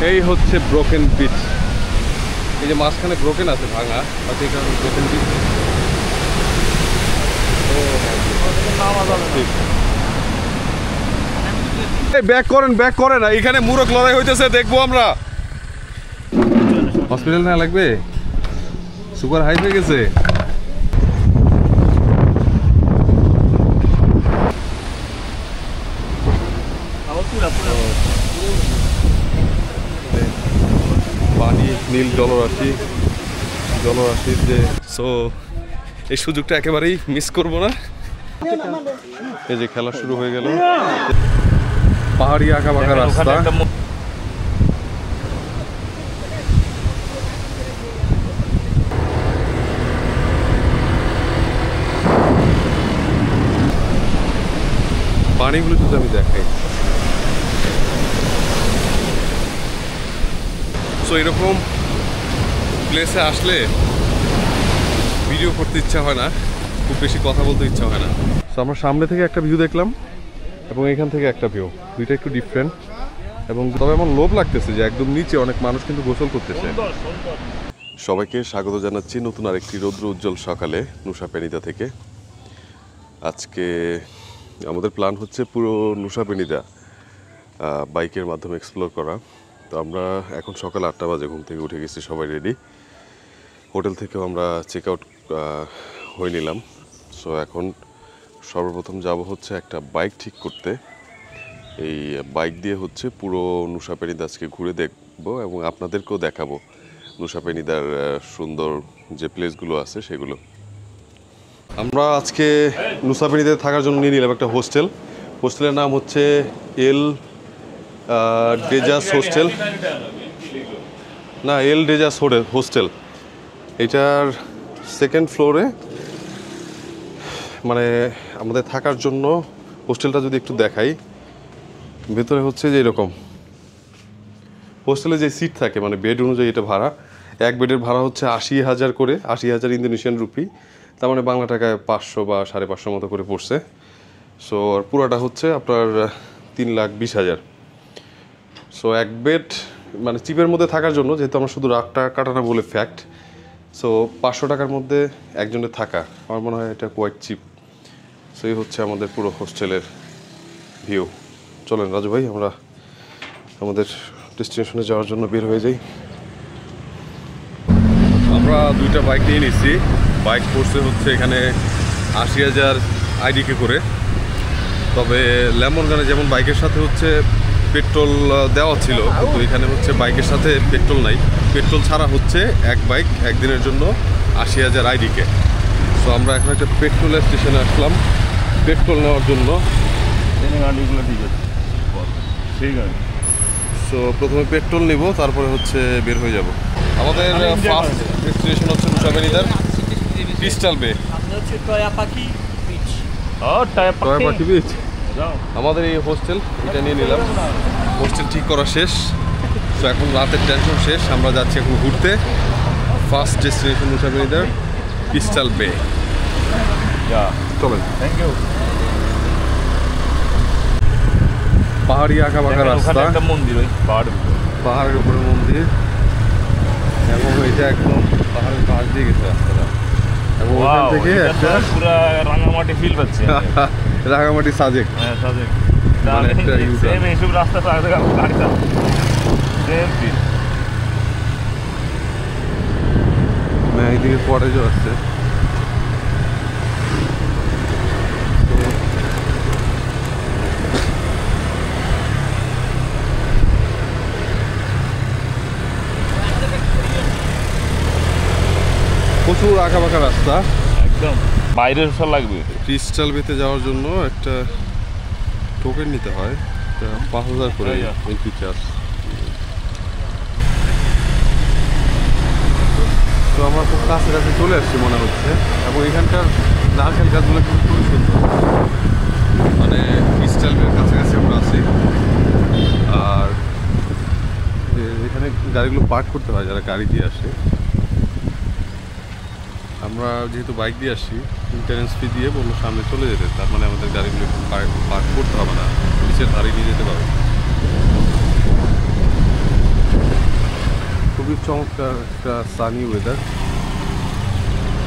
এই হচ্ছে broken beach. এই যে মাঝখানে ব্রোকেন আছে ভাঙা, তাতে কারণে ব্রোকেন বিচ। ব্যাক করেন, ব্যাক করেন, এখানে মূরখ লড়াই হইতেছে, দেখবো আমরা। হসপিটাল না লাগবে, সুগার হাই হয়ে গেছে। পানি নীল জলরাশি, জলরাশির যে সো এই সুযোগটা একেবারেই মিস করব না। এই যে খেলা শুরু হয়ে গেল, পাহাড়ি আঁকা বাঁকা রাস্তা। পানিগুলো যদি আমি দেখাই, সো এরকম প্লেসে আসলে ভিডিও করতে ইচ্ছা হয় না, খুব বেশি কথা বলতে ইচ্ছা হয় না। সো আমরা সামনে থেকে একটা ভিউ দেখলাম এবং এখান থেকে একটা ভিউ, দুইটা একটু ডিফারেন্ট। এবং তবে আমার লোভ লাগতেছে যে একদম নিচে অনেক মানুষ কিন্তু গোসল করতেছে। সবাইকে স্বাগত জানাচ্ছি নতুন আরেকটি রৌদ্র উজ্জ্বল সকালে নুসা পেনিদা থেকে। আজকে আমাদের প্ল্যান হচ্ছে পুরো নুসা পেনিদা বাইকের মাধ্যমে এক্সপ্লোর করা। তো আমরা এখন সকাল 8টা বাজে ঘুম থেকে উঠে গেছি, সবাই রেডি। হোটেল থেকেও আমরা চেক আউট হয়ে নিলাম। সো এখন সর্বপ্রথম যাব হচ্ছে একটা বাইক ঠিক করতে। এই বাইক দিয়ে হচ্ছে পুরো নুসা পেনিদা আজকে ঘুরে দেখবো এবং আপনাদেরকেও দেখাবো নুসা পেনিদার সুন্দর যে প্লেসগুলো আছে সেগুলো। আমরা আজকে নুসা পেনিদায় থাকার জন্য নিয়ে নিলাম একটা হোস্টেল। হোস্টেলের নাম হচ্ছে এল ডেজাস হোস্টেল, না এল ডেজাস হোস্টেল। এটার সেকেন্ড ফ্লোরে মানে আমাদের থাকার জন্য হোস্টেলটা যদি একটু দেখাই, ভেতরে হচ্ছে যে এরকম হোস্টেলে যে সিট থাকে মানে বেড অনুযায়ী এটা ভাড়া। এক বেডের ভাড়া হচ্ছে 80,000 করে, 80,000 ইন্দোনেশিয়ান রুপি, তার মানে বাংলা টাকায় 500 বা 550 মতো করে পড়ছে। সো পুরাটা হচ্ছে আপনার 3,20,000। সো এক বেড মানে চিপের মধ্যে থাকার জন্য, যেহেতু আমরা শুধু রাতটা কাটানো বলে ফ্যাক্ট, সো 500 টাকার মধ্যে একজনের থাকা আমার মনে হয় এটা কোয়াইট চিপ। সো এই হচ্ছে আমাদের পুরো হোস্টেলের ভিউ। চলেন রাজু ভাই, আমরা আমাদের ডেস্টিনেশনে যাওয়ার জন্য বের হয়ে যাই। আমরা দুইটা বাইক নিয়ে নিচ্ছি। বাইক পড়ছে হচ্ছে এখানে 80,000 আইডিকে করে। তবে লেমনগানে যেমন বাইকের সাথে হচ্ছে পেট্রোল দেওয়া ছিল, কিন্তু এখানে হচ্ছে বাইকের সাথে পেট্রোল নাই। পেট্রোল ছাড়া হচ্ছে এক বাইক একদিনের জন্য 80,000 আইডিকে। সো আমরা এখন একটা পেট্রোলের স্টেশনে আসলাম পেট্রোল নেওয়ার জন্য। সো প্রথমে পেট্রোল নিব, তারপরে হচ্ছে বের হয়ে যাব। আমাদের ফার্স্ট ডেস্টিনেশন হচ্ছে নুসা পেনিদার ক্রিস্টাল বে। টয়া পাখি বিচ আমাদের এই হোস্টেল, এটা নিয়ে নিলাম। হোস্টেল ঠিক করা শেষ। তো এখন রাতের টেনশন শেষ, আমরা যাচ্ছি এখন ঘুরতে। ফার্স্ট ডেস্টিনেশন নুসা পেনিদার ক্রিস্টাল বে। চলেন। Thank you. পাহাড়ি আঁকা বাঁকা রাস্তা, মন্দির, ওই পাহাড়ের উপরে মন্দির, এবং এটা একদম পাহাড়ের পাশ দিয়ে গেছে রাস্তাটা। এবং ওখান থেকে একটা পুরো রাঙামাটি ফিল পাচ্ছে। রাঙামাটি সাজেক, হ্যাঁ সাজেক, মানে একটা সেম এইসব রাস্তা পাহাড়ে গাড়িটা সেম ফিল। না এইদিকে কটেজও আসছে। প্রচুর আঁকা বাঁকা রাস্তা, একদম বাইরে সব লাগবে। ক্রিস্টাল বেতে যাওয়ার জন্য একটা টোকেন নিতে হয়, 5,000 করে এন্ট্রি চার্জ। তো আমার খুব কাছাকাছি চলে আসছে মনে হচ্ছে, এবং এখানকার নারকেল গাছগুলো কিন্তু খুবই সুন্দর। মানে ক্রিস্টাল বের কাছাকাছি আমরা আছি। আর এখানে গাড়িগুলো পার্ক করতে হয় যারা গাড়ি দিয়ে আসে। আমরা যেহেতু বাইক দিয়ে আসছি, মেইনটেনেন্স ফি দিয়ে বললো সামনে চলে যেতে, তার মানে আমাদের গাড়িগুলো পার্ক করতে হবে না, নিচের ধারে নিয়ে যেতে পারবে। চমৎকার একটা সানি ওয়েদার।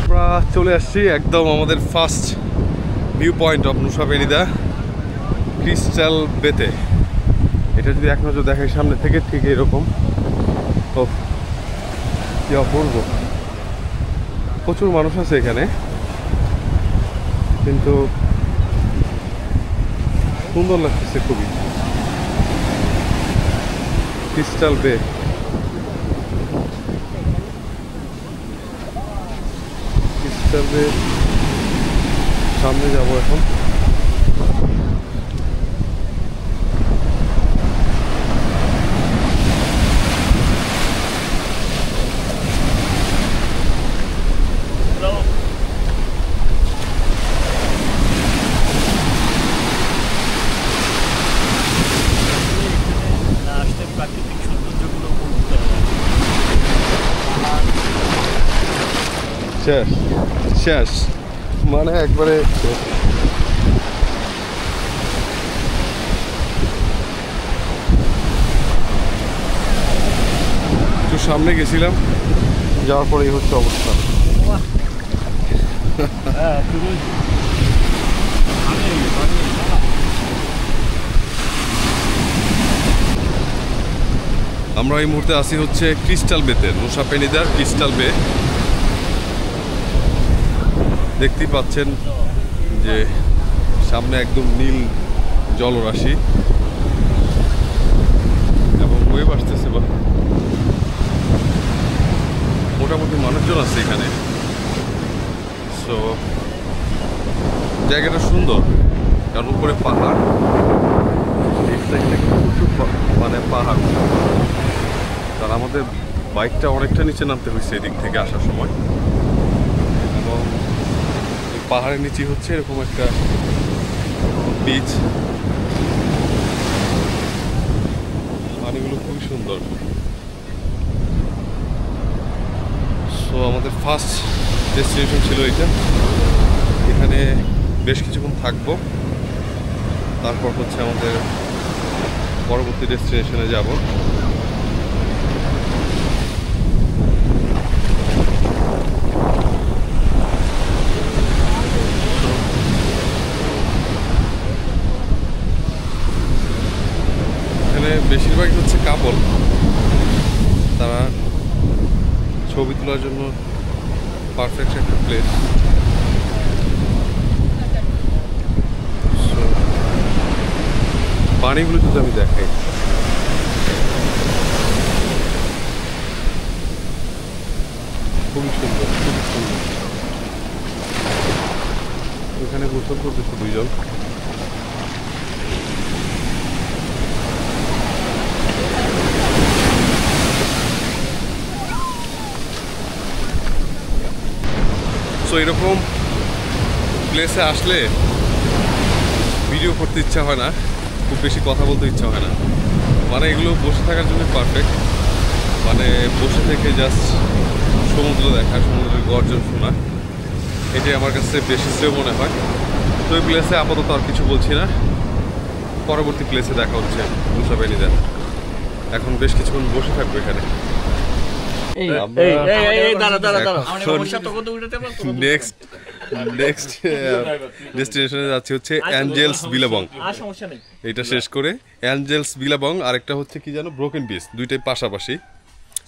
আমরা চলে আসছি একদম আমাদের first view point of Nusa Penida, crystal বেতে। এটা যদি এক নজর দেখাই সামনে থেকে, ঠিক এরকম। ও কি অপূর্ব! প্রচুর মানুষ আছে এখানে, কিন্তু সুন্দর লাগতেছে খুবই। ক্রিস্টাল বে, ক্রিস্টাল বে সামনে যাবো এখন। শেষ শেষ মানে একবারে একটু সামনে গেছিলাম, যাওয়ার পরে এই হচ্ছে অবস্থা। আমরা এই মুহূর্তে আসি হচ্ছে ক্রিস্টাল বেতে, নুসা পেনিদার ক্রিস্টাল বে। দেখতেই পাচ্ছেন যে সামনে একদম নীল জলরাশি এবং ওয়েভ আসতেছে, বা মোটামুটি মানুষজন আছে এখানে। সো জায়গাটা সুন্দর, কারণ উপরে পাহাড়, এই সাইডটা প্রচুর মানে পাহাড়। কারণ আমাদের বাইকটা অনেকটা নিচে নামতে হয়েছে এদিক থেকে আসার সময়, এবং পাহাড়ের নিচে হচ্ছে এরকম একটা বিচ। পানিগুলো খুবই সুন্দর। সো আমাদের ফার্স্ট ডেস্টিনেশন ছিল এটা। এখানে বেশ কিছুক্ষণ থাকবো, তারপর হচ্ছে আমাদের পরবর্তী ডেস্টিনেশনে যাব। বেশিরভাগই হচ্ছে কাপল, তারা ছবি তোলার জন্য পারফেক্ট একটা প্লেস। পানিগুলো যদি আমি দেখাই, খুবই সুন্দর, খুবই সুন্দর। এখানে গোসল করতেছে দুইজন। সো এরকম প্লেসে আসলে ভিডিও করতে ইচ্ছা হয় না, খুব বেশি কথা বলতে ইচ্ছা হয় না। মানে এগুলো বসে থাকার জন্য পারফেক্ট। মানে বসে থেকে জাস্ট সমুদ্র দেখা, সমুদ্রের গর্জন শোনা, এটাই আমার কাছে বেশি শ্রেয় মনে হয়। তো এই প্লেসে আপাতত আর কিছু বলছি না, পরবর্তী প্লেসে দেখা হচ্ছে নুসা পেনিদা। এখন বেশ কিছুক্ষণ বসে থাকবো এখানে। নেক্সট ডেস্টিনেশনে যাচ্ছি হচ্ছে অ্যাঞ্জেলস বিলাবং। এটা শেষ করে অ্যাঞ্জেলস বিলাবং, আরেকটা হচ্ছে কি জানো, ব্রোকেন বিচ, দুইটাই পাশাপাশি।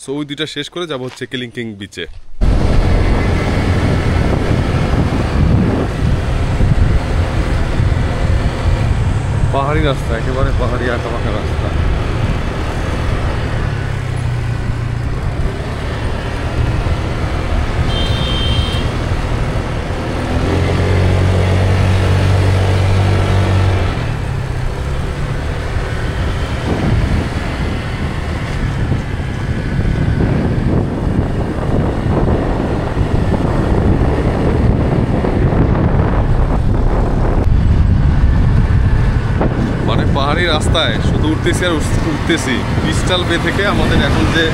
সো ওই দুইটা শেষ করে যাব হচ্ছে কেলিংকিং বিচে। পাহাড়ি রাস্তা, একেবারে পাহাড়ি আঁকাবাঁকা রাস্তা। পাহাড়ি রাস্তায় শুধু উঠতেছি আর উঠতেছি। ক্রিস্টাল বে থেকে আমাদের এখন যে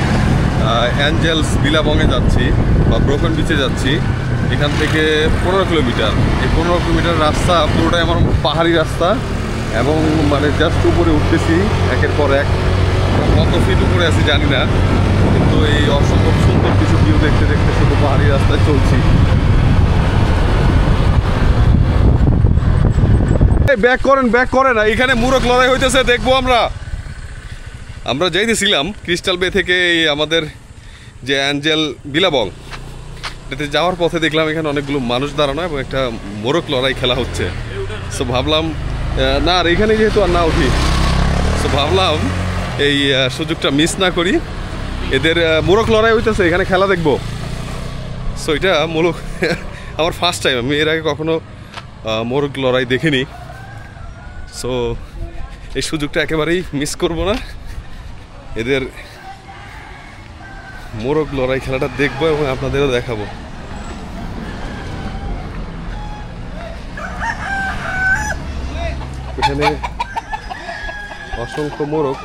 অ্যাঞ্জেলস বিলাবংয়ে যাচ্ছি বা ব্রোকেন বিচে যাচ্ছি, এখান থেকে 15 কিলোমিটার। এই 15 কিলোমিটার রাস্তা পুরোটাই আমার পাহাড়ি রাস্তা, এবং মানে জাস্ট উপরে উঠতেছি একের পর এক। কত ফিট উপরে আছি জানি না, কিন্তু এই অসম্ভব সুন্দর কিছু ভিউ দেখতে দেখতে শুধু পাহাড়ি রাস্তায় চলছি। ব্যাক করেন না, এখানে মুরগ লড়াই হইতেছে, দেখবো আমরা যাইতেছিলাম ক্রিস্টাল বে থেকে আমাদের যে অ্যাঞ্জেল বিলাবং এতে যাওয়ার পথে দেখলাম এখানে অনেকগুলো মানুষ দাঁড়ানো এবং একটা মোরগ লড়াই খেলা হচ্ছে। সো ভাবলাম না, আর এখানে যেহেতু আর না উঠি, সো ভাবলাম এই সুযোগটা মিস না করি, এদের মোরগ লড়াই হইতেছে, এখানে খেলা দেখবো। সো এটা মোরগ আমার ফার্স্ট টাইম, আমি এর আগে কখনো মোরগ লড়াই দেখিনি। সো এই সুযোগটা একেবারেই মিস করবো না, এদের মোরগ লড়াই খেলাটা দেখবো এবং আপনাদেরও দেখাবো। এখানে অসংখ্য মোরগ,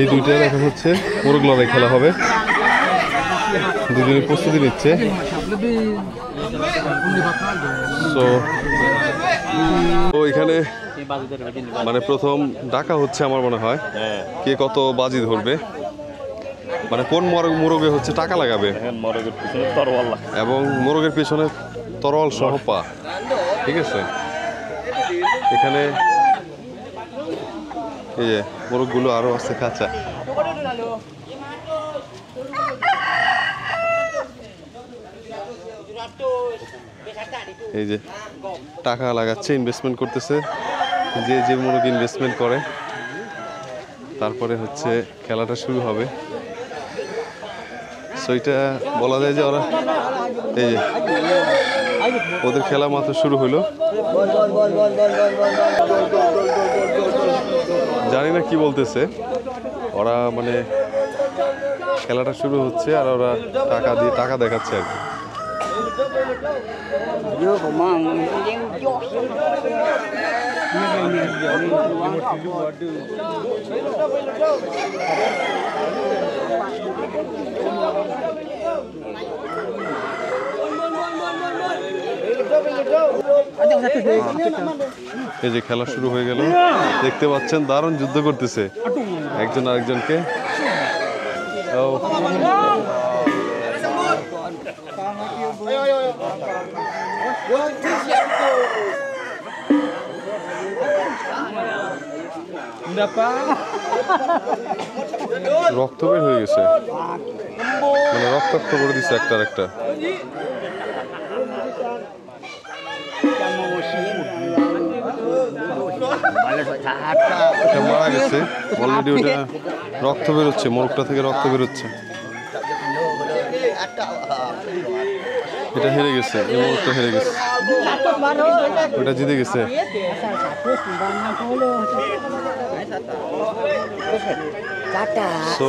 এই দুইটার এখন হচ্ছে মোরগ লড়াই খেলা হবে, দুজনে প্রস্তুতি নিচ্ছে। তো এখানে মানে প্রথম ডাকা হচ্ছে আমার মনে হয়, কে কত বাজি ধরবে, মানে কোন মোরগে হচ্ছে টাকা লাগাবে এবং মোরগের পিছনে তরোয়াল সহ পা। ঠিক আছে, এখানে এই যে মোরগগুলো আরো আছে কাঁচা। এই যে টাকা লাগাচ্ছে, ইনভেস্টমেন্ট করতেছে, যে মোরগ ইনভেস্টমেন্ট করে তারপরে হচ্ছে খেলাটা শুরু হবে। সো এটা বলা যায় যে ওরা এই যে ওদের খেলা মাত্র শুরু হলো, জানি না কি বলতেছে ওরা, মানে খেলাটা শুরু হচ্ছে আর ওরা টাকা দেখাচ্ছে আর কি। এই যে খেলা শুরু হয়ে গেল, দেখতে পাচ্ছেন দারুণ যুদ্ধ করতেছে একজন আরেকজনকে। রক্ত বের হয়ে গেছে, মানে রক্তাক্ত করে দিচ্ছে একটা একটা। মারা গেছে অলরেডি, ওটা রক্ত বেরোচ্ছে, মোরগটা থেকে রক্ত বেরোচ্ছে। এটা হেরে গেছে, এই মোরগটা হেরে গেছে, ওটা জিতে গেছে। তো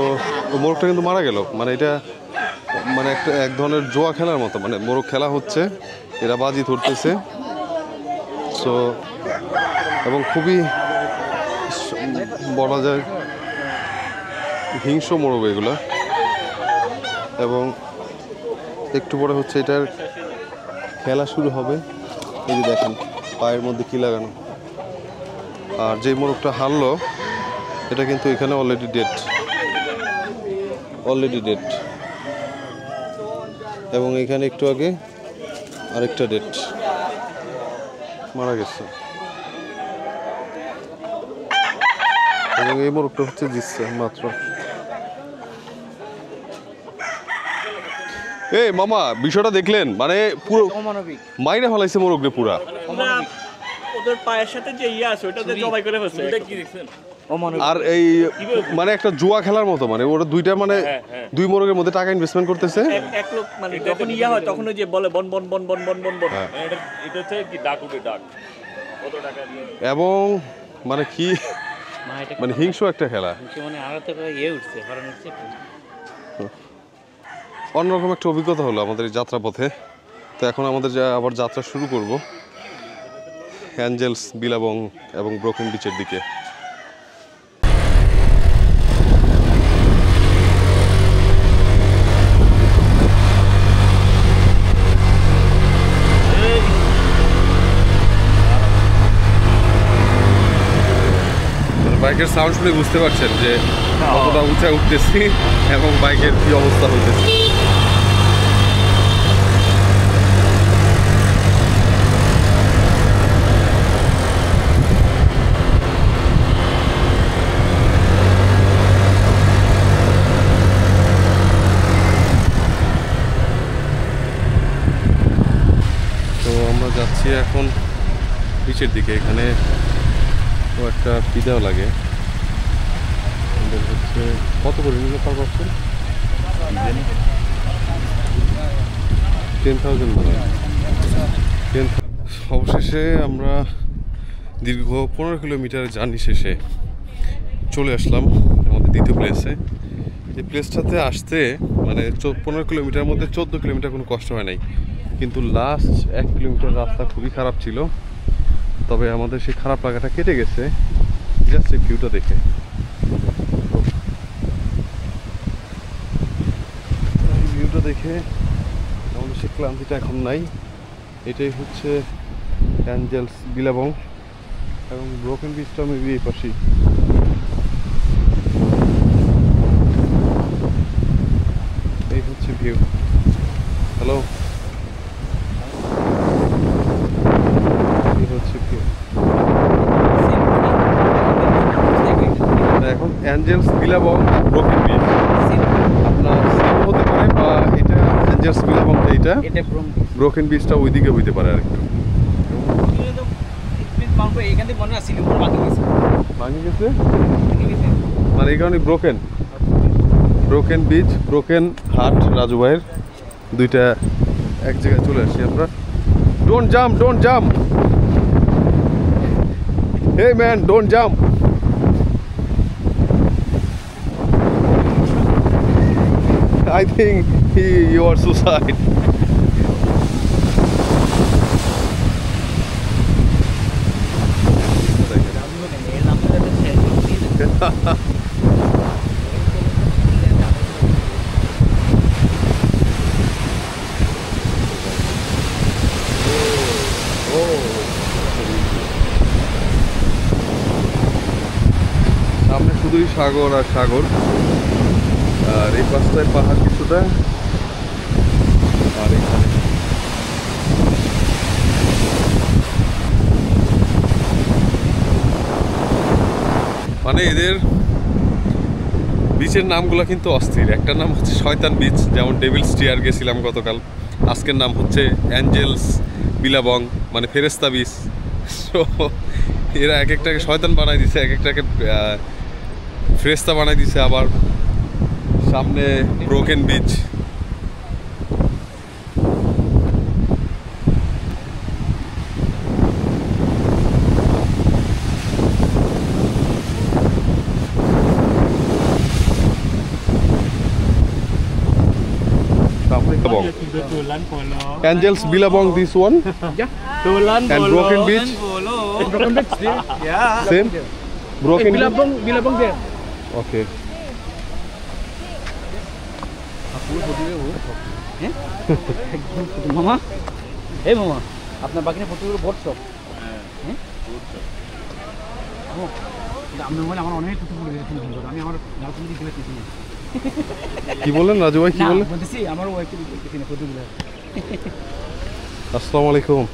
মোরগটা কিন্তু মারা গেল, মানে এটা মানে এক ধরনের জোয়া খেলার মতো, মানে মোরগ খেলা হচ্ছে, এরা বাজি ধরতেছে। সো এবং খুবই বলা যায় হিংস্র মোরগ এগুলা, এবং একটু পরে হচ্ছে এটার খেলা শুরু হবে। এই যে দেখেন পায়ের মধ্যে কি লাগানো, আর যে মোরগটা হারলো এটা কিন্তু এখানে অলরেডি ডেট, এবং এখানে একটু আগে আরেকটা ডেট মারা গেছে, এবং এই মোরগটা হচ্ছে জিতছে মাত্র। এই মামা বিষয়টা দেখলেন, মানে পুরো মাইনে ফেলাইছে মোরগরে পুরা, ওদের পায়ের সাথে যে আছে ওটাতে জবাই করে ফেলছে। এটা কি দেখছেন? আর এই মানে একটা জুয়া খেলার মতো, মানে ওরা দুইটা মানে দুই মোরগের মধ্যে টাকা ইনভেস্টমেন্ট করতেছে। এক লোক মানে যখন হয় তখন ওই যে বলে বন বন বন বন বন বন বন, এটা হচ্ছে কি ডাক উঠে ডাক, কত টাকা দিয়ে, এবং মানে কি মানে হিংস্র একটা খেলা, মানে আড়াতে ইয়ে উঠছে, হরণ উঠছে। অন্যরকম একটা অভিজ্ঞতা হলো আমাদের এই যাত্রাপথে। তো এখন আমাদের আবার যাত্রা শুরু করব অ্যাঞ্জেলস বিলাবং এবং ব্রোকেন বিচের দিকে। সাউন্ড শুনে বুঝতে পারছেন যে কতটা উঁচায় উঠতেছি এবং বাইকের কি অবস্থা হইতেছে। তো আমরা যাচ্ছি এখন বিচের দিকে। এখানে তো একটা পিজাও লাগে, হচ্ছে কত করে নিলে পার পারছেন? 10,000 মনে হয়। অবশেষে আমরা দীর্ঘ 15 কিলোমিটার জার্নি শেষে চলে আসলাম আমাদের দ্বিতীয় প্লেসে। এই প্লেসটাতে আসতে মানে 15 কিলোমিটার মধ্যে 14 কিলোমিটার কোনো কষ্ট হয় নাই, কিন্তু লাস্ট 1 কিলোমিটার রাস্তা খুবই খারাপ ছিল। তবে আমাদের সেই খারাপ লাগাটা কেটে গেছে জাস্ট এই ভিউটা দেখে। এই ভিউটা দেখে আমাদের সেই ক্লান্তিটা এখন নাই। এটাই হচ্ছে অ্যাঞ্জেলস বিলাবং এবং ব্রোকেন বিচটা মেবি এই পাশেই। এই হচ্ছে ভিউ। হ্যালো, এই হচ্ছে ভিউ। এখন অ্যাঞ্জেলস বিলাবং ব্রোকেন বিচ আপনার সেম হতে পারে, বা এটা অ্যাঞ্জেলস বিলাবংটা এটা ব্রোকেন বিচটা ওইদিকে হইতে পারে আর একটু। ভাঙে গেছে মানে এই কারণে ব্রোকেন বিচ, ব্রোকেন হাট রাজু ভাইয়ের দুইটা এক জায়গায় চলে আসি আমরা। Don't jump hey man, don't jump. I think you are suicide. সামনে শুধুই সাগর আর সাগর, আর এই পাশটায় পাহাড় কিছুটা, আর এখানে মানে এদের বিচের নামগুলো কিন্তু অস্থির। একটা নাম হচ্ছে শয়তান বিচ, যেমন ডেভিল স্টিয়ার গেছিলাম গতকাল। আজকের নাম হচ্ছে অ্যাঞ্জেলস বিলাবং মানে ফেরেস্তা বিচ। সো এরা এক একটাকে শয়তান বানাই দিছে, এক একটাকে ফেরেস্তা বানাই দিছে। আবার সামনে broken beach. Angels Billabong, this one. And Broken Beach. Broken Beach, yeah. Same. Broken Beach. Billabong there. Okay. মামা, এই মামা, আপনার বাকি ফটোগুলো বোট শপ। আপনার আমার অনেক ফটো আমি আমার গার্লফ্রেন্ড দিয়েছি। কি বলেন রাজু ভাই, কি বলেন? বলতেছি আমার ওয়াইফকে দিয়েছি না ফটোগুলো। আসসালামু আলাইকুম।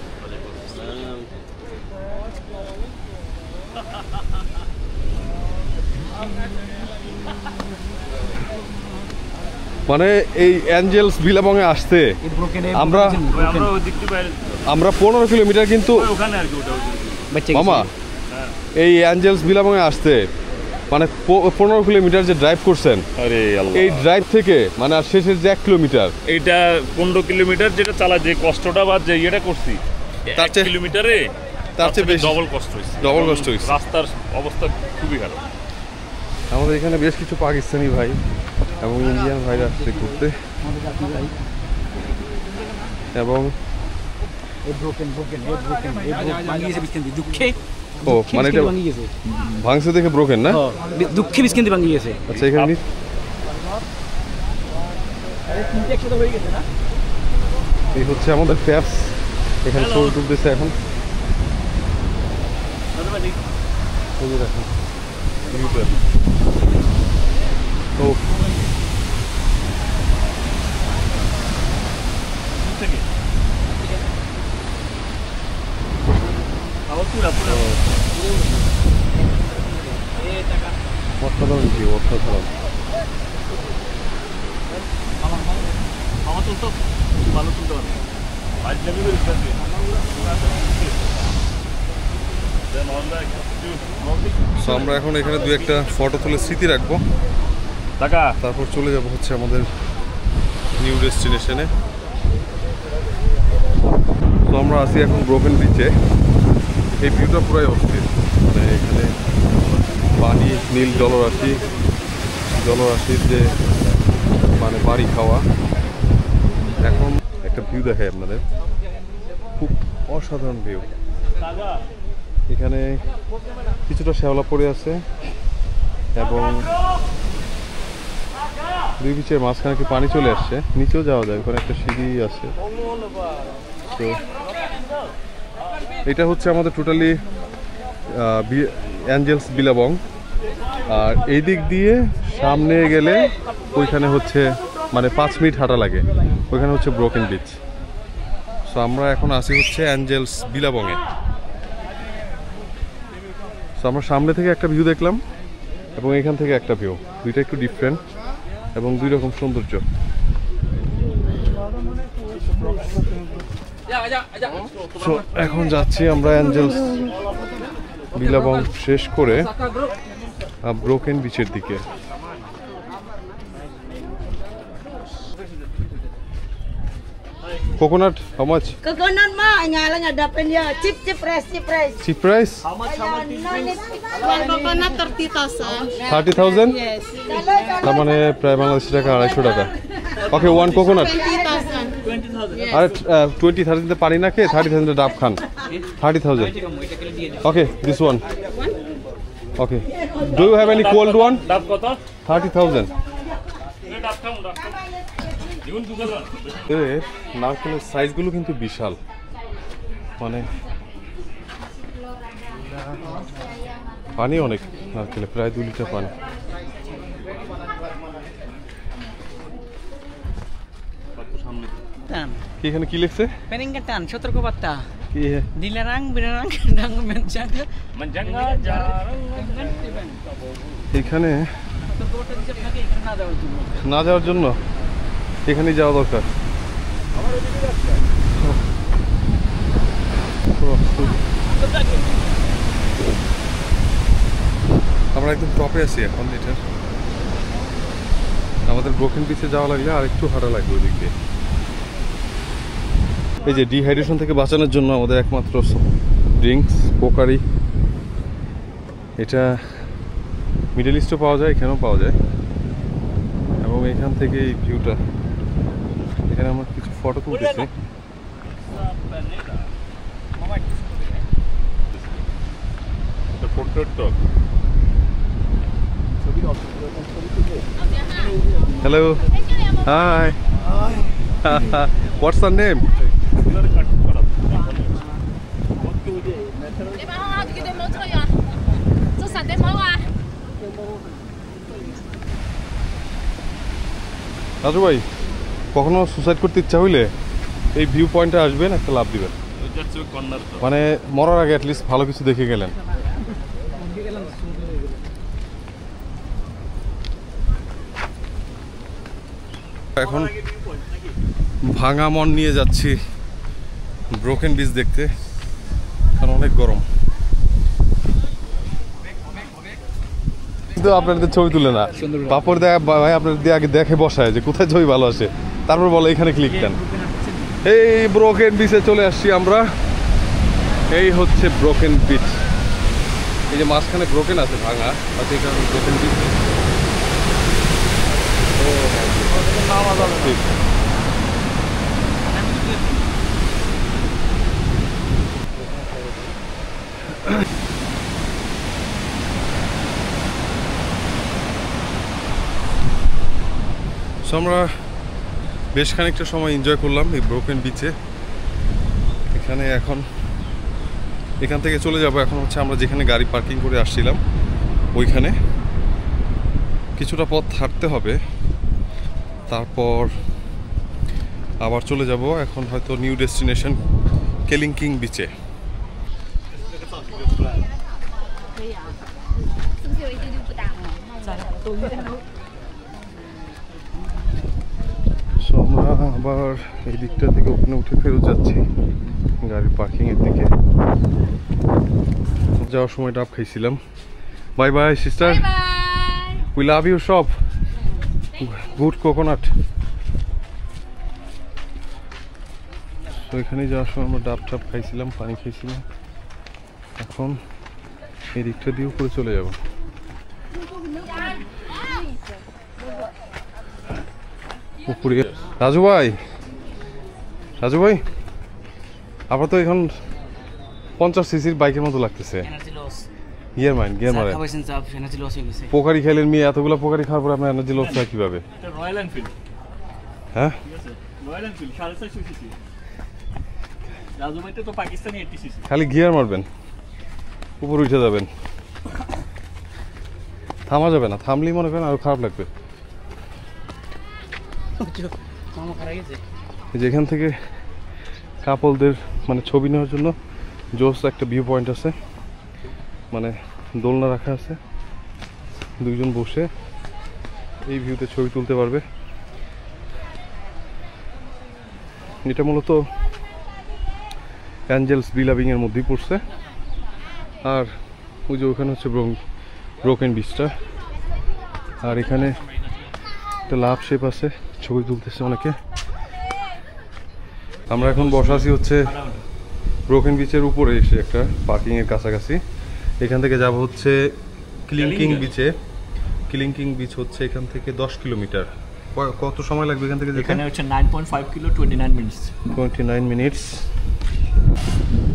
মানে এই অ্যাঞ্জেলস বিলাবং এ আসতে আমরা 15 কিলোমিটার, কিন্তু মামা এই অ্যাঞ্জেলস বিলাবং এ আসতে মানে 15 কিলোমিটার যে ড্রাইভ করছেন, আরে আল্লাহ, এই ড্রাইভ থেকে মানে আর শেষের যে 1 কিলোমিটার, এইটা 15 কিলোমিটার যেটা চালা যে কষ্টটা বা যে ইয়েটা করছি তার চেয়ে কিলোমিটারে তার চেয়ে বেশি ডবল কষ্ট হয়েছে। ডবল কষ্ট হয়েছে। রাস্তার অবস্থা খুবই খারাপ। আমাদের এখানে বেশ কিছু পাকিস্তানি ভাই এবং ইন্ডিয়ান ভাইরা আসছে ঘুরতে, এবং ও মানে এটা ভাঙছে দেখে ব্রোকেন না, দুঃখে বিস্কিন্তি ভাঙি গেছে। আচ্ছা এখানে এই হচ্ছে আমাদের প্যাপস, এখানে ছবি তুলতেছে এখন। দেখুন ভিউটা। তো অসাধারণ ভিউ, অসাধারণ। ভালো তুলতে পারে সো আমরা এখন এখানে দু একটা ফটো তুলে স্মৃতি রাখবো, টাকা তারপর চলে যাব হচ্ছে আমাদের নিউ ডেস্টিনেশনে। তো আমরা আছি এখন ব্রোকেন বিচে। এই ভিউটা পুরাই অস্থির, মানে এখানে পানি, নীল জলরাশির যে মানে বাড়ি খাওয়া। এখন একটা ভিউ দেখায় আপনাদের, খুব অসাধারণ ভিউ। এখানে কিছুটা শ্যাওলা পড়ে আছে এবং দুই বিচের মাঝখানে কি পানি চলে আসছে, নিচেও যাওয়া যায়, ওখানে একটা সিঁড়ি আছে। তো এটা হচ্ছে আমাদের টোটালি অ্যাঞ্জেলস বিলাবং। আর এই দিক দিয়ে সামনে গেলে ওইখানে হচ্ছে মানে 5 মিনিট হাঁটা লাগে, ওইখানে হচ্ছে ব্রোকেন বিচ। সো আমরা এখন আসি হচ্ছে অ্যাঞ্জেলস বিলাবংয়ে। সো আমরা সামনে থেকে একটা ভিউ দেখলাম এবং এখান থেকে একটা ভিউ, দুইটা একটু ডিফারেন্ট এবং দুই রকম সৌন্দর্য। সো এখন যাচ্ছি আমরা অ্যাঞ্জেলস বিলাবং শেষ করে ব্রোকেন বিচের দিকে। Coconut how much? Coconut mah nyala ngadapin ya cheap price. Chip price One coconut 30,000. 30,000, Yes. তার মানে প্রায় Bangladeshi taka 250 taka. Okay, one coconut. 20,000. আরে 20,000 পানি না খেয়ে 30,000 ডাব খান। 30,000। Okay, this one. Okay, do you have any cold one? ডাব কত 30,000। ডাব খাম জীবন দুগাল নারকেলের সাইজগুলো কিন্তু বিশাল, মানে পানি অনেক নারকেলে, প্রায় 2 লিটার পানি। Tan. কি এখানে কি লিখছে? Peningkatan, Sotrokobatta. কি Dilarang, binarang, dang menjaga. menjaga jarang এখানে Sotrokobatta bisa pakai karena ada itu. না যাওয়ার জন্য এখানেই যাওয়া দরকার। আমরা একদম টপে আছি এখন এটার। আমাদের ব্রোকেন বিচে যাওয়া লাগলে আর একটু হাঁটা লাগবে ওই দিক দিয়ে। এই যে ডিহাইড্রেশন থেকে বাঁচানোর জন্য আমাদের একমাত্র ড্রিঙ্কস পোকারি, এটা মিডল ইস্টও পাওয়া যায়, এখানেও পাওয়া যায়। এবং এখান থেকে এই ভিউটা, এখানে আমরা কিছু ফটো তুলতেছি। Hello, hi, what's the name? Raju ভাই, কখনো সুসাইড করতে ইচ্ছা হইলে এই ভিউ পয়েন্টে আসবেন, একটা লাভ দিবেন, মানে মরার আগে অ্যাটলিস্ট ভালো কিছু দেখে গেলেন। এখন ভাঙা মন নিয়ে যাচ্ছি ব্রোকেন বিচ দেখতে, কারণ অনেক গরম। কিন্তু আপনাদের ছবি তুলে না, পাপড় দেখা ভাই আপনাদের দিয়ে আগে দেখে বসায় যে কোথায় ছবি ভালো আসে, তারপর বলে এখানে ক্লিক দেন। এই ব্রোকেন বিচে চলে আসছি আমরা, এই হচ্ছে ব্রোকেন বিচ। এই যে মাঝখানে ব্রোকেন আছে ভাঙা, তাতে এখানে ব্রোকেন বিচ। ঠিক আমরা বেশ খানিকটা সময় এনজয় করলাম এই ব্রোকেন বিচে। এখানে এখন এখান থেকে চলে যাব, এখন হচ্ছে আমরা যেখানে গাড়ি পার্কিং করে আসছিলাম ওইখানে কিছুটা পথ হাঁটতে হবে, তারপর আবার চলে যাব এখন হয়তো নিউ ডেস্টিনেশন কেলিংকিং বিচে। আমরা আবার এই দিকটা থেকে ওখানে উঠে ফেরত যাচ্ছি গাড়ির পার্কিং এর দিকে। যাওয়ার সময় ডাব খাইছিলাম। Bye bye sister, we love you সব, গুড কোকোনাট। তো এখানে যাওয়ার সময় আমরা ডাব টাব খাইছিলাম, পানি খাইছিলাম। এখন এই দিকটা দিয়ে উপরে চলে যাব। উপরে রাজু ভাই, রাজু ভাই আবার তো এখন 50 সিসির বাইকের মতো লাগতেছে। গিয়ার মাইন, গিয়ার মারে পোকারি খেলেন মেয়ে, এতগুলো পোকারি খাওয়ার পরে আপনার এনার্জি লস হয় কিভাবে? রয়্যাল এনফিল্ড, হ্যাঁ রয়্যাল এনফিল্ড 450 সিসি। রাজু ভাইটা তো পাকিস্তানি 80 সিসি। খালি গিয়ার মারবেন, উপরে উঠে যাবেন, থামা যাবে না। থামলেই মনে করেন আরো খারাপ লাগবে। যেখান থেকে কাপলদের মানে ছবি নেওয়ার জন্য জোস একটা ভিউ পয়েন্ট আছে, মানে দোলনা রাখা আছে, দুইজন বসে এই ভিউতে ছবি তুলতে পারবে। এটা মূলত অ্যাঞ্জেলস বিলাভিং এর মধ্যেই পড়ছে। আর ওই যে ওখানে হচ্ছে ব্রোকেন বিচটা, আর এখানে একটা লাভ শেপ আছে, ছবি তুলতেছে অনেকে। আমরা এখন বসা আছি হচ্ছে ব্রোকেন বিচের উপরে এসে একটা পার্কিং এর কাছাকাছি। এখান থেকে যাব হচ্ছে ক্লিংকিং বিচে। ক্লিংকিং বিচ হচ্ছে এখান থেকে 10 কিলোমিটার। কত সময় লাগবে এখান থেকে যেতে? এখানে হচ্ছে 9.5 কিলো, 29 মিনিটস। 29 মিনিটস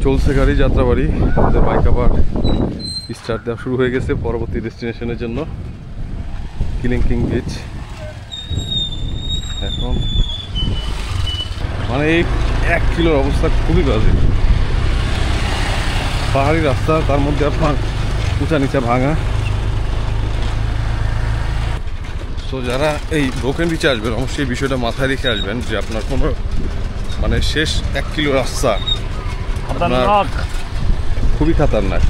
চলছে গাড়ি, যাত্রাবাড়ি। আমাদের বাইক আবার স্টার্ট দেওয়া শুরু হয়ে গেছে পরবর্তী ডেস্টিনেশনের জন্য, ক্লিংকিং বিচ। এখন মানে এই 1 কিলোর অবস্থা খুবই বাজে। পাহাড়ি রাস্তা, তার মধ্যে আপনার উঁচা নিচা ভাঙা। তো যারা এই ব্রোকেন বিচে আসবেন অবশ্যই বিষয়টা মাথায় রেখে আসবেন যে আপনার কোনো মানে শেষ 1 কিলো রাস্তা আপনার খুবই খাতারনাক।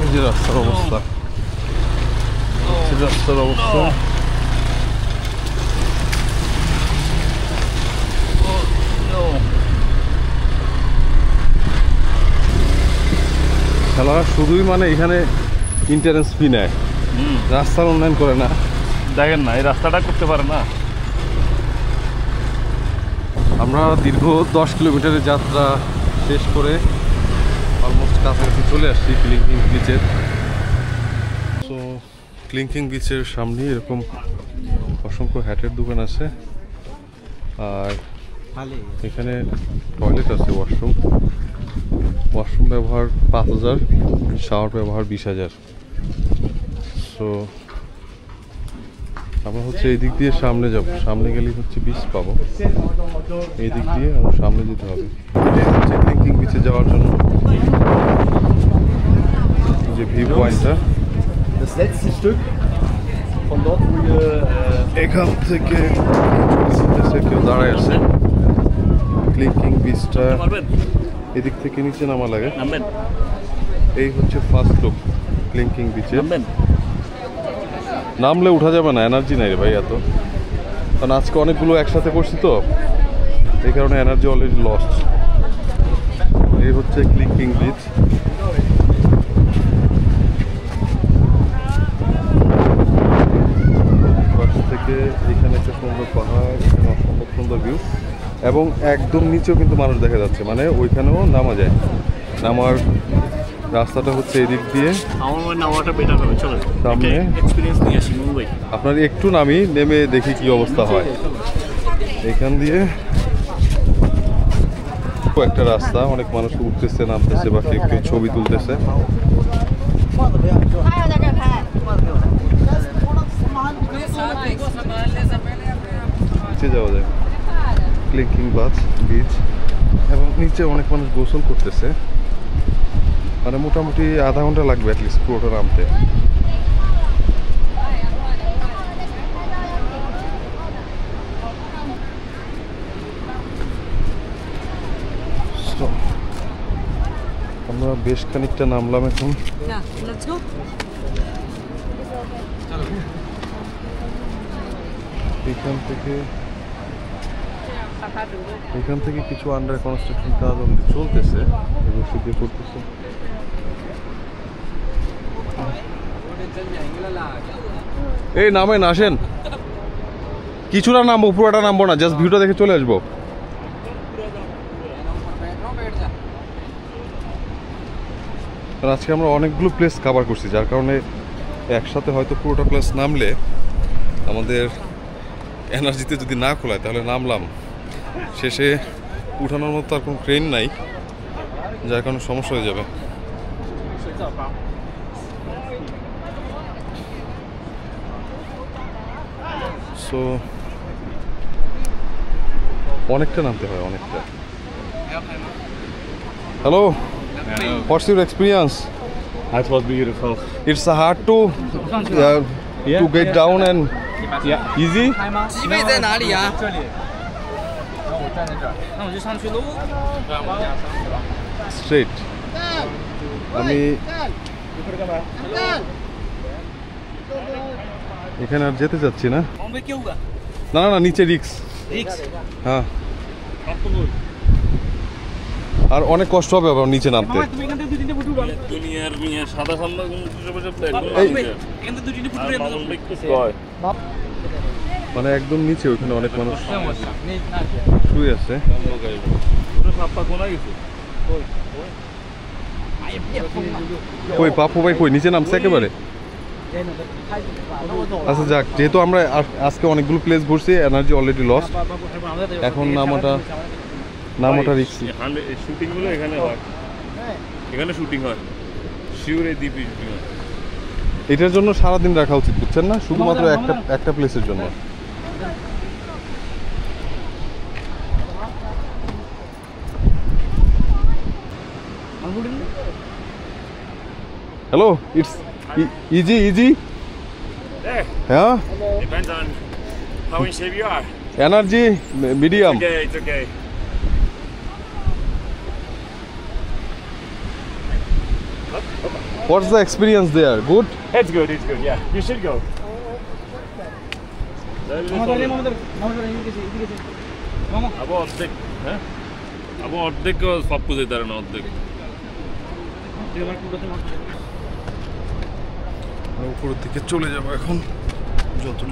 এই যে রাস্তার অবস্থা, রাস্তার অবস্থা খেলা শুধুই মানে এখানে ইন্টারেন্স ফি নেয়, রাস্তার উন্নয়ন করে না। দেখেন না এই রাস্তাটা করতে পারে না। আমরা দীর্ঘ 10 কিলোমিটারের যাত্রা শেষ করে অলমোস্ট কাছাকাছি চলে আসছি ক্লিংকিং বিচের। তো ক্লিংকিং বিচের সামনে এরকম অসংখ্য হ্যাটের দোকান আছে, আর এখানে টয়লেট আছে, ওয়াশরুম ব্যবহার 5000, শাওয়ার ব্যবহার 20000। সো আমরা হচ্ছে এই দিক দিয়ে সামনে যাব, সামনে গেলেই হচ্ছে বিচ পাবো। এই দিক দিয়ে আমার সামনে যেতে হবে। এই হচ্ছে ক্লিংকিং বিচে যাওয়ার জন্য যে ভিউ পয়েন্টটা। এখান থেকে কেউ দাঁড়ায় আছে। ক্লিংকিং বিচটা এদিক থেকে নিচে নামা লাগে। এই হচ্ছে ফার্স্ট লুক ক্লিংকিং বিচে। নামলে উঠা যাবে না, এনার্জি নাই রে ভাই এত, কারণ আজকে অনেকগুলো একসাথে করছি তো এই কারণে এনার্জি অলরেডি লস্ট। এই হচ্ছে ক্লিংকিং বিচ। পাশ থেকে এখানে একটা সুন্দর পাহাড়, এখানে অসম্ভব সুন্দর ভিউ, এবং একদম নিচেও কিন্তু মানুষ দেখা যাচ্ছে, মানে ওইখানেও নামা যায়। নামার রাস্তাটা হচ্ছে এদিক দিয়ে। আমার নামাটা বেটার হবে, চলো সামনে এক্সপেরিয়েন্স নিয়ে আসি মুম্বাই। আপনার একটু নামি, নেমে দেখি কি অবস্থা হয়। এখান দিয়ে একটা রাস্তা, অনেক মানুষ উঠতেছে নামতেছে বা কেউ কেউ ছবি তুলতেছে। নিচে যাওয়া যায় ক্লিংকিং বিচ, এবং নিচে অনেক মানুষ গোসল করতেছে। মানে মোটামুটি আধা ঘন্টা লাগবে অ্যাটলিস্ট পুরোটা নামতে। আমরা বেশ খানিকটা নামলাম এখন। এখান থেকে কিছু আন্ডার কনস্ট্রাকশন কাজ অলরেডি চলতেছে এবং সিদ্ধি করতেছে। এই নামেন, আসেন। কিছুটা নামবো, পুরোটা নামবো না, জাস্ট ভিউটা দেখে চলে আসবো। আজকে আমরা অনেকগুলো প্লেস কভার করছি, যার কারণে একসাথে হয়তো পুরোটা প্লেস নামলে আমাদের এনার্জিতে যদি না খোলায় তাহলে নামলাম, শেষে উঠানোর মতো আর কোনো ট্রেন নাই, যার কারণে সমস্যা হয়ে যাবে। সো অনেকটা নামতে হয়, অনেকটা। Hello, what's your experience? That was beautiful. It's hard to get down and easy. 机位在哪里呀？这里。那我站在这儿，那我就上去喽。 Straight. আমি এখানে আর যেতে চাচ্ছি না। না না না, নিচে রিক্স। হ্যাঁ, আর অনেক কষ্ট হবে আবার নিচে নামতে। দুনিয়ার সাদা সাদা মানে একদম নিচে ওইখানে অনেক মানুষ শুয়ে আছে। কই পাপু ভাই কই? নিচে নামছে একেবারে। আচ্ছা যাক, যেহেতু আমরা আজকে অনেকগুলো প্লেস ঘুরছি, এনার্জি অলরেডি লস্ট, এখন নামাটা রিস্কি। শুটিং গুলো এখানে হয়, এখানে শুটিং হয়, শিউরে দ্বীপে শুটিং হয়। এটার জন্য সারাদিন রাখা উচিত, বুঝছেন না? শুধুমাত্র একটা প্লেসের জন্য। Hello, it's easy. হ্যাঁ, Depends on how in shape you are. Energy medium. Okay, it's okay. What's the experience there? Good? It's good, yeah. You should go. আবার অর্ধেক, হ্যাঁ আবার অর্ধেক সব কিছু তারা না, অর্ধেক উপরের দিকে চলে যাবো এখন। যতটুকু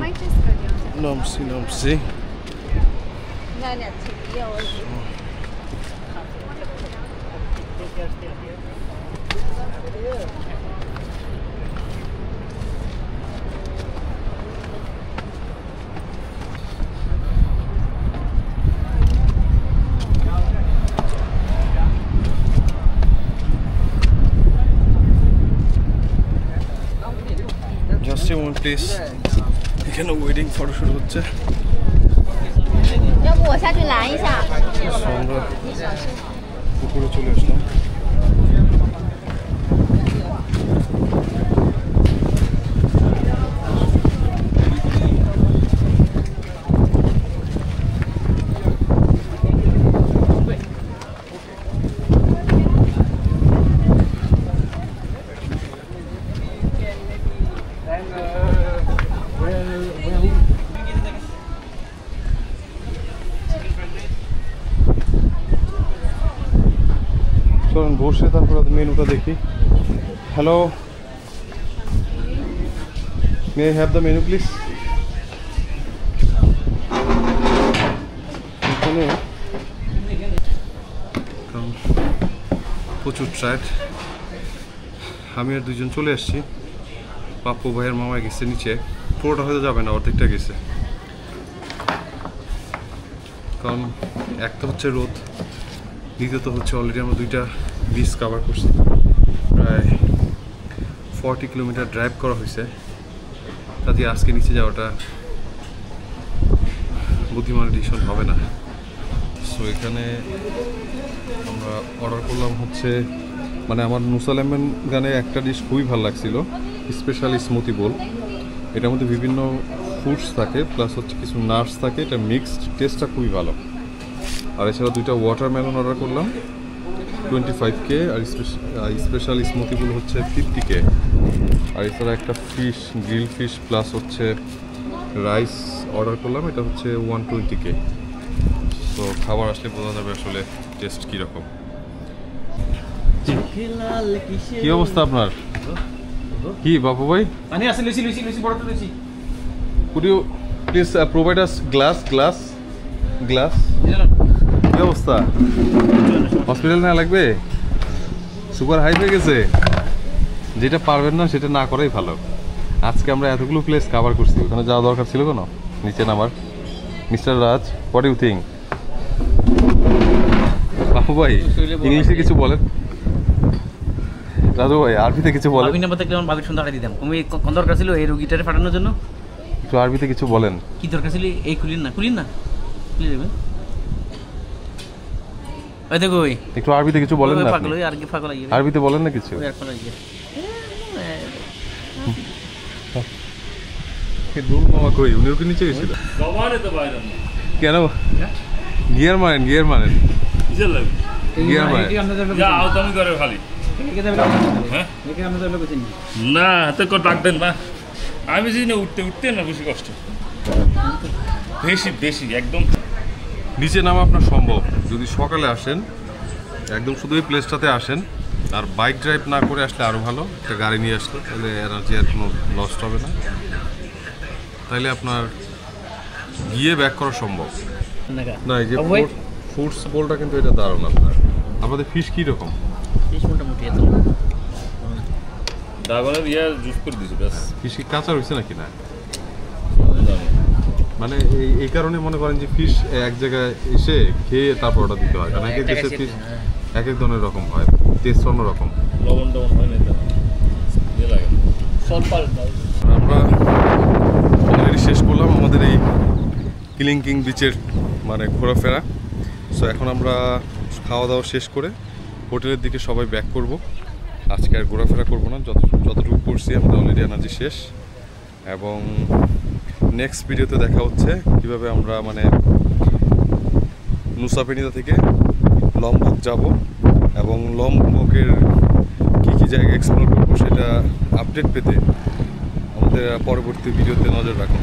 নামছি প্লিজ। এখানে ওয়েডিং ফটোশুট হচ্ছে।要不我下去拦一下。আমরা উপরে চলে আসলাম। বসে তারপর মেনুটা দেখি। Hello, may I have the menu please? এখানে প্রচুর ট্রাইড। আমি আর দুজন চলে আসছি। পাপ্পু ভাইয়ের মামা গেছে নিচে, পুরোটা হয়তো যাবে না, অর্ধেকটা গেছে। কারণ একটা হচ্ছে রোদ, দ্বিতীয়ত হচ্ছে অলরেডি আমরা 2টা বিচ কভার করছি। প্রায় 40 কিলোমিটার ড্রাইভ করা হয়েছে, তাতে আজকে নিচে যাওয়াটা বুদ্ধিমানের ডিসিশন হবে না। সো এখানে আমরা অর্ডার করলাম হচ্ছে মানে আমার নুসালেমেন গানে একটা ডিশ খুবই ভালো লাগছিল, স্পেশাল স্মুথি বোল। এটার মধ্যে বিভিন্ন ফ্রুটস থাকে প্লাস হচ্ছে কিছু নাটস থাকে, এটা মিক্সড, টেস্টটা খুবই ভালো। আর এছাড়া 2টা ওয়াটারমেলন অর্ডার করলাম 25K, আর স্পেশাল স্মুথি বোল হচ্ছে 50K। আর এছাড়া একটা ফিশ, গ্রিল ফিশ প্লাস হচ্ছে রাইস অর্ডার করলাম, এটা হচ্ছে 120K। তো খাবার আসলে বোঝা যাবে আসলে টেস্ট কীরকম। কি অবস্থা আপনার? কি বাবু ভাই? পানি আছে, লুচি লুচি লুচি বড় লুচি। Could you please provide us glass? কি অবস্থা? হসপিটাল না লাগবে? সুপার হাই হয়ে গেছে। যেটা পারবেন না সেটা না করাই ভালো। আজকে আমরা এতগুলো প্লেস কভার করছি, ওখানে যাওয়া দরকার ছিল কেন? নিচে নামার। Mister Raj, what you think? বাবু ভাই ইংলিশে কিছু বলেন। রাজু ভাই আরবিতে কিছু বলেন। আমি নাম্বার থাকলে আমার বাবির সন্ধ্যা দিতাম। তুমি কোন দরকার ছিল এই রোগীটারে পাঠানোর জন্য? একটু আরবিতে কিছু বলেন। কি দরকার ছিল? এই খুলিন না খুলে দেবেন। ওই দেখো ওই একটু আরবিতে কিছু বলেন না পাগল, আপনি? ওই আর কি পাগল আইয়ে আরবিতে বলেন না কিছু। ওই আর পাগল আইয়ে রুল মামা কই? উনি ওকে নিচে গেছিল সবারে তো বাইরে না কেন? গিয়ার মারেন কিসের লাগে গিয়ার মারেন। যা আউতামি করে খালি হ্যাঁ না হাতে কো ডাক দেন না। আমি যদি না উঠতে না বেশি কষ্ট, বেশি একদম। নিচে নামা আপনার সম্ভব যদি সকালে আসেন, একদম শুধু এই প্লেসটাতে আসেন। আর বাইক ড্রাইভ না করে আসলে আরও ভালো, একটা গাড়ি নিয়ে আসলে তাহলে এনার্জি আর কোনো লস্ট হবে না, তাইলে আপনার গিয়ে ব্যাক করা সম্ভব। না এই যে ফুডস বোলটা কিন্তু এটা দারুণ। আপনার আমাদের ফিশ কীরকম? মোটামুটি এত দাগনের ইয়া জুস করে দিছি ব্যাস। ফিশ কি কাঁচা রয়েছে নাকি? না মানে এই কারণে মনে করেন যে ফিশ এক জায়গায় এসে খেয়ে তারপর ওটা দিতে হয়, কারণ এক এক দেশের ফিশ এক এক ধরনের রকম হয়, টেস্ট অন্য রকম। লবণ টবণ হয় না এটা ইয়ে লাগে আমরা অলরেডি শেষ করলাম আমাদের এই কিলিংকিং বিচের মানে ঘোরাফেরা। সো এখন আমরা খাওয়া দাওয়া শেষ করে হোটেলের দিকে সবাই ব্যাক করব। আজকে আর ঘোরাফেরা করবো না, যতটুকু করছি আমাদের অলরেডি এনার্জি শেষ। এবং নেক্সট ভিডিওতে দেখা হচ্ছে কীভাবে আমরা মানে নুসা পেনিদা থেকে লম্বক যাব এবং লম্বকের কী জায়গা এক্সপ্লোর করবো সেটা আপডেট পেতে আমাদের পরবর্তী ভিডিওতে নজর রাখুন।